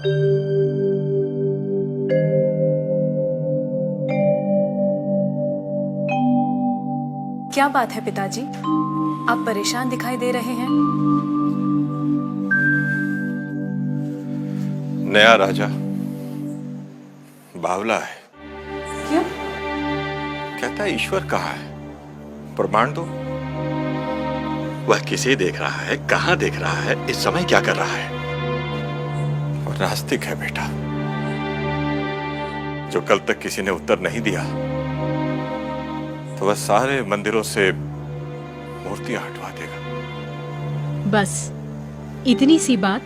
क्या बात है पिताजी, आप परेशान दिखाई दे रहे हैं। नया राजा बावला है। क्यों? कहता है ईश्वर कहाँ है, प्रमाण दो। वह किसे देख रहा है, कहां देख रहा है, इस समय क्या कर रहा है। और नास्तिक है बेटा, जो कल तक किसी ने उत्तर नहीं दिया तो वह सारे मंदिरों से मूर्तियां हटवा देगा। बस इतनी सी बात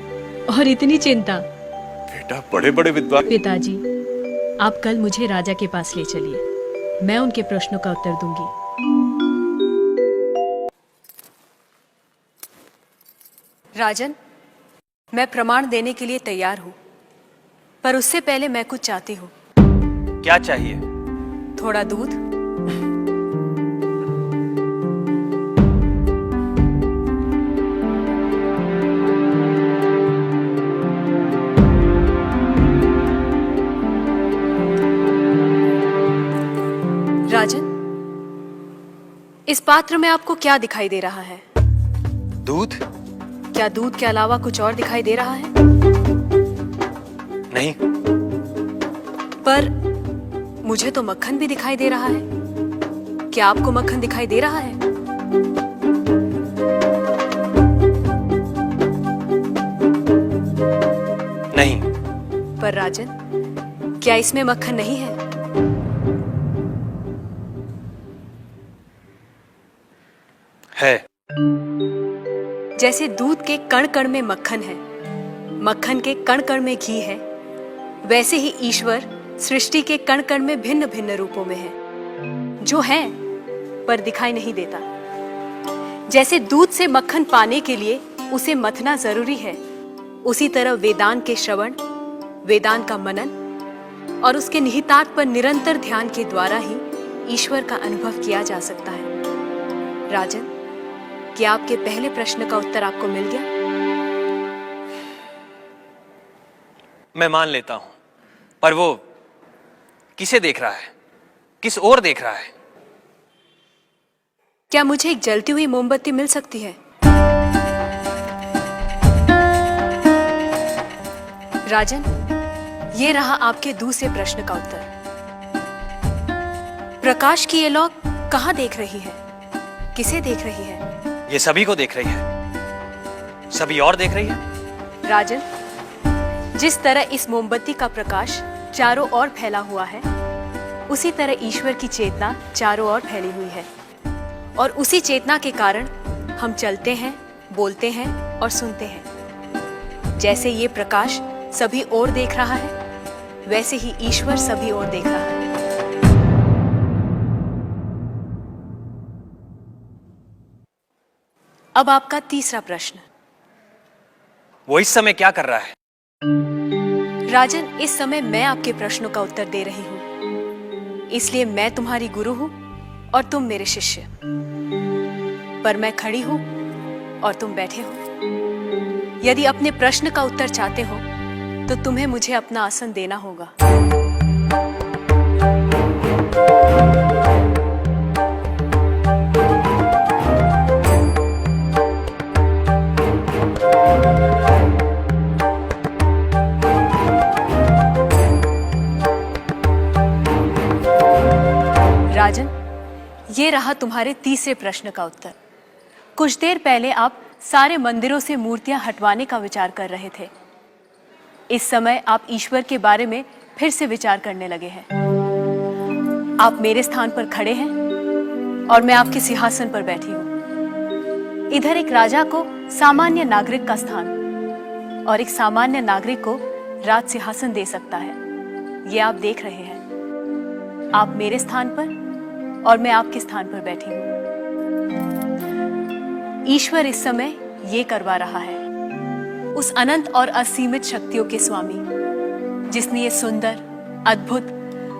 और इतनी चिंता। बेटा बड़े बड़े विद्वान। पिताजी, आप कल मुझे राजा के पास ले चलिए, मैं उनके प्रश्नों का उत्तर दूंगी। राजन, मैं प्रमाण देने के लिए तैयार हूं, पर उससे पहले मैं कुछ चाहती हूं। क्या चाहिए? थोड़ा दूध। राजन, इस पात्र में आपको क्या दिखाई दे रहा है? दूध? क्या दूध के अलावा कुछ और दिखाई दे रहा है? नहीं। पर मुझे तो मक्खन भी दिखाई दे रहा है। क्या आपको मक्खन दिखाई दे रहा है? नहीं। पर राजन, क्या इसमें मक्खन नहीं है? है। जैसे दूध के कण कण में मक्खन है, मक्खन के कण कण में घी है, वैसे ही ईश्वर सृष्टि के कण कण में भिन्न भिन्न रूपों में है, जो है पर दिखाई नहीं देता। जैसे दूध से मक्खन पाने के लिए उसे मथना जरूरी है, उसी तरह वेदांत के श्रवण, वेदांत का मनन और उसके निहितार्थ पर निरंतर ध्यान के द्वारा ही ईश्वर का अनुभव किया जा सकता है। राजन, क्या आपके पहले प्रश्न का उत्तर आपको मिल गया? मैं मान लेता हूं, पर वो किसे देख रहा है, किस ओर देख रहा है? क्या मुझे एक जलती हुई मोमबत्ती मिल सकती है? राजन, ये रहा आपके दूसरे प्रश्न का उत्तर। प्रकाश की ये लौ कहां देख रही है, किसे देख रही है? ये सभी को देख रही है। सभी और देख रही है? राजन, जिस तरह इस मोमबत्ती का प्रकाश चारों ओर फैला हुआ है, उसी तरह ईश्वर की चेतना चारों ओर फैली हुई है, और उसी चेतना के कारण हम चलते हैं, बोलते हैं और सुनते हैं। जैसे ये प्रकाश सभी ओर देख रहा है, वैसे ही ईश्वर सभी ओर देख रहा है। अब आपका तीसरा प्रश्न। वो इस समय क्या कर रहा है? राजन, इस समय मैं आपके प्रश्नों का उत्तर दे रही हूं, इसलिए मैं तुम्हारी गुरु हूं और तुम मेरे शिष्य। पर मैं खड़ी हूं और तुम बैठे हो। यदि अपने प्रश्न का उत्तर चाहते हो तो तुम्हें मुझे अपना आसन देना होगा। राजन, ये रहा तुम्हारे तीसरे प्रश्न का उत्तर। कुछ देर पहले आप सारे मंदिरों से मूर्तियां हटवाने का विचार कर रहे थे। इस समय आप ईश्वर के बारे में फिर से विचार करने लगे हैं। आप मेरे स्थान पर खड़े हैं और मैं आपके सिंहासन पर बैठी हूं। इधर एक राजा को सामान्य नागरिक का स्थान और एक सामान्य नागरिक को राज सिंहासन दे सकता है, ये आप देख रहे हैं। आप मेरे स्थान पर और मैं आपके स्थान पर बैठी हूं। ईश्वर इस समय ये करवा रहा है, उस अनंत और असीमित शक्तियों के स्वामी जिसने ये सुंदर, अद्भुत,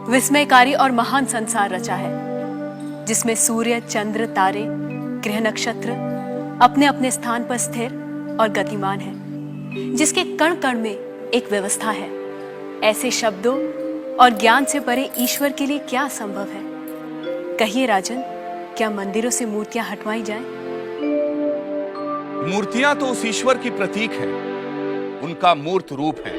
विस्मयकारी और महान संसार रचा है, जिसमें सूर्य, चंद्र, तारे, ग्रह, नक्षत्र अपने अपने स्थान पर स्थिर और गतिमान है, जिसके कण कण में एक व्यवस्था है। ऐसे शब्दों और ज्ञान से परे ईश्वर के लिए क्या संभव है? कहिए राजन, क्या मंदिरों से मूर्तियां हटवाई जाएं? मूर्तियां तो उस ईश्वर की प्रतीक है, उनका मूर्त रूप है।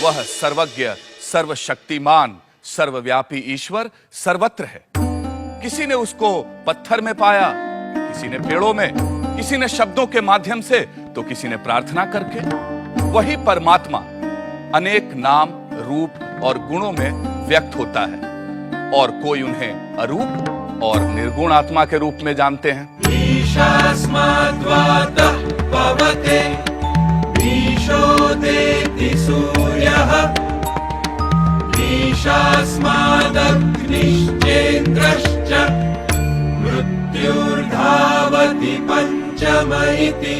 वह सर्वज्ञ, सर्वशक्तिमान, सर्वव्यापी ईश्वर सर्वत्र है। किसी ने उसको पत्थर में पाया, किसी ने पेड़ों में, किसी ने शब्दों के माध्यम से, तो किसी ने प्रार्थना करके। वही परमात्मा अनेक नाम, रूप और गुणों में व्यक्त होता है, और कोई उन्हें अरूप और निर्गुण आत्मा के रूप में जानते हैं। ईशास्माद्वातः पवते ईशोदेति सूर्यः ईशास्मादग्निश्चेन्द्रश्च मृत्युर्धावति पंचम इति